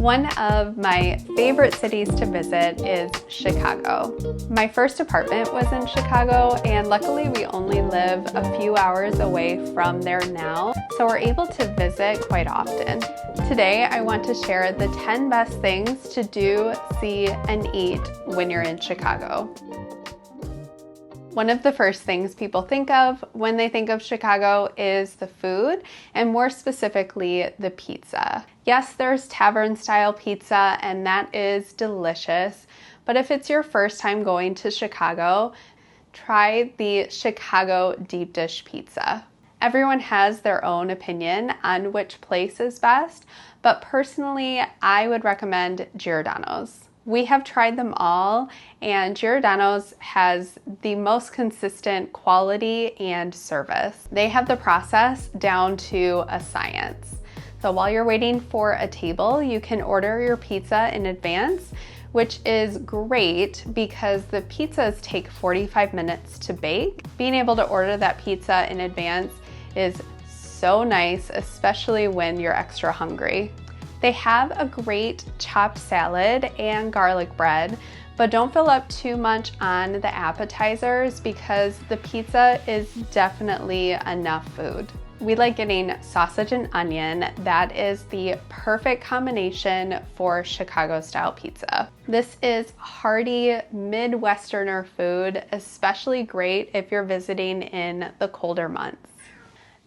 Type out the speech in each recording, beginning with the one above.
One of my favorite cities to visit is Chicago. My first apartment was in Chicago, and luckily we only live a few hours away from there now, so we're able to visit quite often. Today I want to share the 10 best things to do, see, and eat when you're in Chicago. One of the first things people think of when they think of Chicago is the food, and more specifically, the pizza. Yes, there's tavern-style pizza, and that is delicious, but if it's your first time going to Chicago, try the Chicago deep dish pizza. Everyone has their own opinion on which place is best, but personally, I would recommend Giordano's. We have tried them all, and Giordano's has the most consistent quality and service. They have the process down to a science. So while you're waiting for a table, you can order your pizza in advance, which is great because the pizzas take 45 minutes to bake. Being able to order that pizza in advance is so nice, especially when you're extra hungry. They have a great chopped salad and garlic bread, but don't fill up too much on the appetizers because the pizza is definitely enough food. We like getting sausage and onion. That is the perfect combination for Chicago-style pizza. This is hearty Midwesterner food, especially great if you're visiting in the colder months.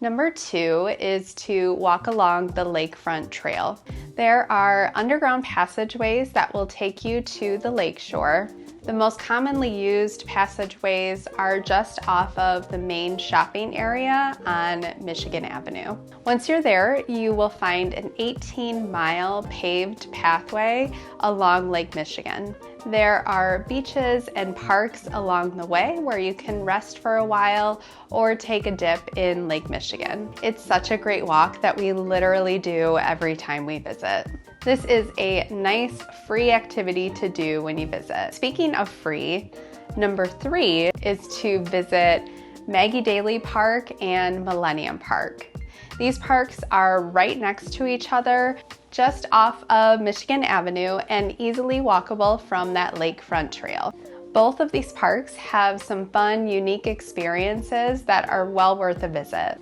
Number 2 is to walk along the lakefront trail. There are underground passageways that will take you to the lakeshore. The most commonly used passageways are just off of the main shopping area on Michigan Avenue. Once you're there, you will find an 18-mile paved pathway along Lake Michigan. There are beaches and parks along the way where you can rest for a while or take a dip in Lake Michigan. It's such a great walk that we literally do every time we visit. This is a nice free activity to do when you visit. Speaking of free, number 3 is to visit Maggie Daley Park and Millennium Park. These parks are right next to each other, just off of Michigan Avenue and easily walkable from that lakefront trail. Both of these parks have some fun, unique experiences that are well worth a visit.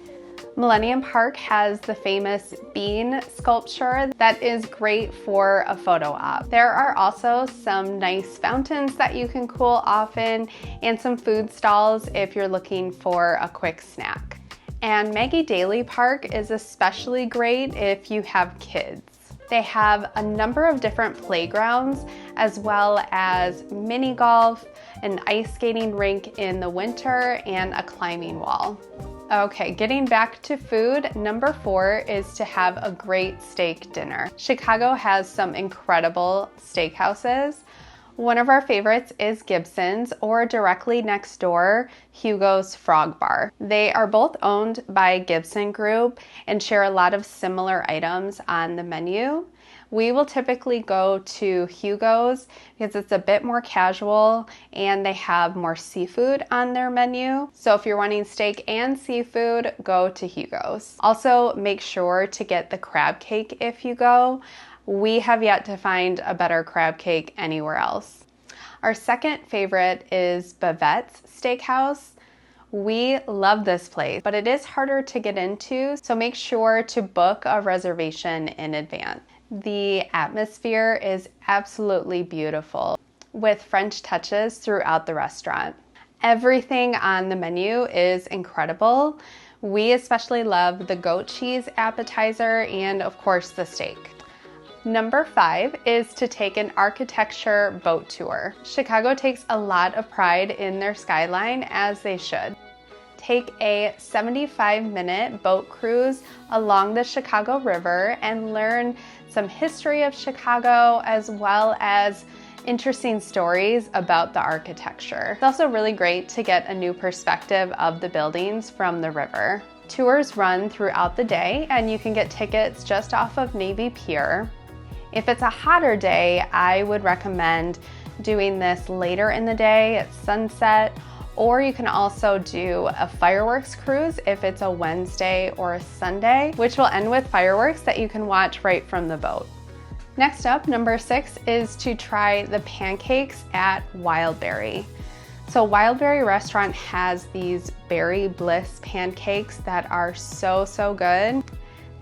Millennium Park has the famous bean sculpture that is great for a photo op. There are also some nice fountains that you can cool off in and some food stalls if you're looking for a quick snack. And Maggie Daley Park is especially great if you have kids. They have a number of different playgrounds as well as mini golf, an ice skating rink in the winter, and a climbing wall. Okay, getting back to food, number 4 is to have a great steak dinner. Chicago has some incredible steakhouses. One of our favorites is Gibson's, or directly next door, Hugo's Frog Bar. They are both owned by Gibson Group and share a lot of similar items on the menu. We will typically go to Hugo's because it's a bit more casual and they have more seafood on their menu. So if you're wanting steak and seafood, go to Hugo's. Also, make sure to get the crab cake if you go. We have yet to find a better crab cake anywhere else. Our second favorite is Bavette's Steakhouse. We love this place, but it is harder to get into, so make sure to book a reservation in advance. The atmosphere is absolutely beautiful, with French touches throughout the restaurant. Everything on the menu is incredible. We especially love the goat cheese appetizer and, of course, the steak. Number 5 is to take an architecture boat tour. Chicago takes a lot of pride in their skyline, as they should. Take a 75-minute boat cruise along the Chicago River and learn some history of Chicago as well as interesting stories about the architecture. It's also really great to get a new perspective of the buildings from the river. Tours run throughout the day and you can get tickets just off of Navy Pier. If it's a hotter day, I would recommend doing this later in the day at sunset, or you can also do a fireworks cruise if it's a Wednesday or a Sunday, which will end with fireworks that you can watch right from the boat. Next up, number 6 is to try the pancakes at Wildberry. So Wildberry restaurant has these berry bliss pancakes that are so good.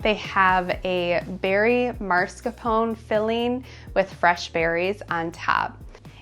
They have a berry mascarpone filling with fresh berries on top.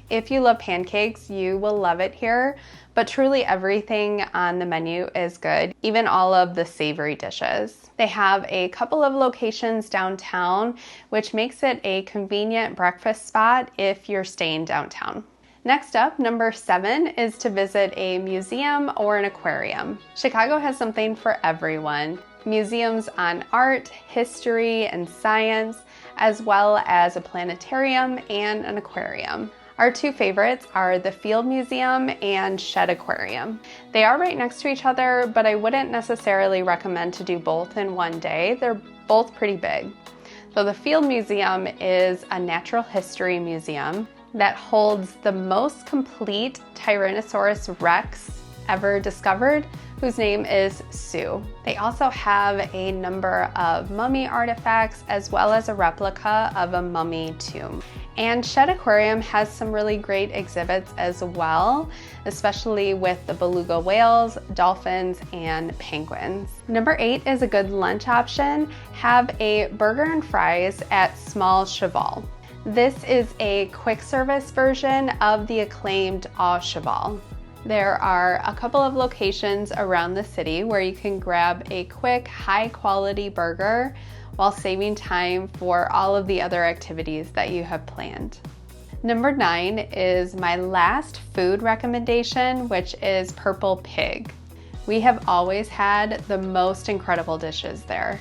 If you love pancakes, you will love it here, but truly everything on the menu is good, even all of the savory dishes. They have a couple of locations downtown, which makes it a convenient breakfast spot if you're staying downtown. Next up, number 7 is to visit a museum or an aquarium. Chicago has something for everyone. Museums on art, history, and science, as well as a planetarium and an aquarium. Our 2 favorites are the Field Museum and Shed Aquarium. They are right next to each other, but I wouldn't necessarily recommend to do both in one day. They're both pretty big. So the Field Museum is a natural history museum that holds the most complete Tyrannosaurus Rex ever discovered, whose name is Sue. They also have a number of mummy artifacts as well as a replica of a mummy tomb. And Shed Aquarium has some really great exhibits as well, especially with the beluga whales, dolphins, and penguins. Number 8 is a good lunch option. Have a burger and fries at Small Cheval. This is a quick service version of the acclaimed Au Cheval. There are a couple of locations around the city where you can grab a quick, high-quality burger while saving time for all of the other activities that you have planned. Number 9 is my last food recommendation, which is Purple Pig. We have always had the most incredible dishes there.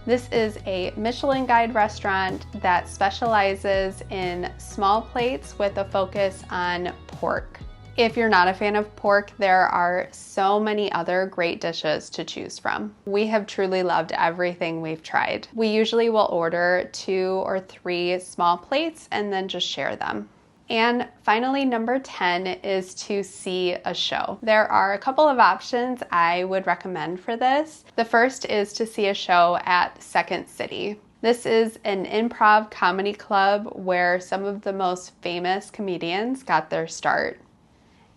This is a Michelin Guide restaurant that specializes in small plates with a focus on pork. If you're not a fan of pork, there are so many other great dishes to choose from. We have truly loved everything we've tried. We usually will order 2 or 3 small plates and then just share them. And finally, number 10 is to see a show. There are a couple of options I would recommend for this. The first is to see a show at Second City. This is an improv comedy club where some of the most famous comedians got their start.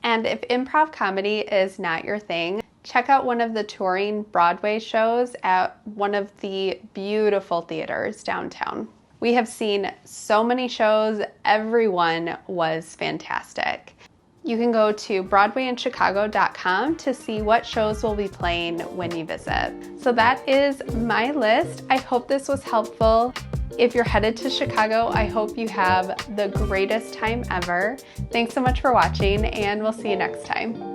And if improv comedy is not your thing, check out one of the touring Broadway shows at one of the beautiful theaters downtown. We have seen so many shows, everyone was fantastic. You can go to BroadwayInChicago.com to see what shows will be playing when you visit. So that is my list. I hope this was helpful. If you're headed to Chicago, I hope you have the greatest time ever. Thanks so much for watching, and we'll see you next time.